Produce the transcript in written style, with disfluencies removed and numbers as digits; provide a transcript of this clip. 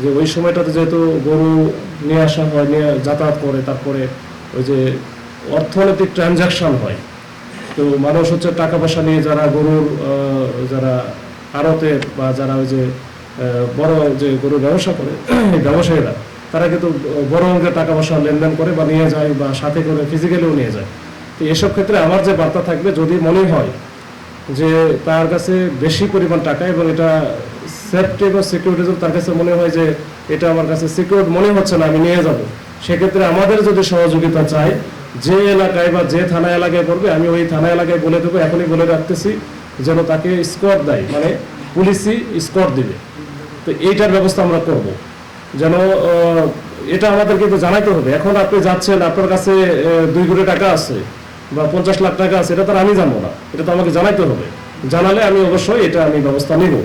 যে ওই সময়টাতে যেহেতু গরু নিয়ে আসা হয়, নিয়ে যাতায়াত করে, তারপরে ওই যে অর্থনৈতিক ট্রানজাকশন হয়, তো মানুষ হচ্ছে টাকা পয়সা নিয়ে যারা গরুর যারা আড়তের বা যারা ওই যে বড় যে গরুর ব্যবসা করে ব্যবসায়ীরা, তারা কিন্তু বড় অঙ্কের টাকা পয়সা লেনদেন করে বা নিয়ে যায় বা সাথে করে ফিজিক্যালিও নিয়ে যায়। তো এসব ক্ষেত্রে আমার যে বার্তা থাকবে, যদি মনে হয় যে তার কাছে বেশি পরিমাণ টাকা এবং এটা সেফটি এবং সিকিউরিটি তার কাছে মনে হয় যে এটা আমার কাছে সিকিউর মনে হচ্ছে না, আমি নিয়ে যাব, সেক্ষেত্রে আমাদের যদি সহযোগিতা চাই, যে এলাকায় বা যে থানা এলাকায় পড়বে, আমি ওই থানা এলাকায় বলে দেবো, এখনই বলে রাখতেছি, যেন তাকে স্কোয়াড দেয়, মানে পুলিশই স্কোয়াড দিবে। তো এইটার ব্যবস্থা আমরা করব, যেন এটা আমাদের কিন্তু জানাইতে হবে। এখন আপনি যাচ্ছেন, আপনার কাছে 2 কোটি টাকা আছে বা 50 লাখ টাকা আছে, এটা তো আমি জানবো না, এটা তো আমাকে জানাইতে হবে। জানালে আমি অবশ্যই এটা আমি ব্যবস্থা নিব।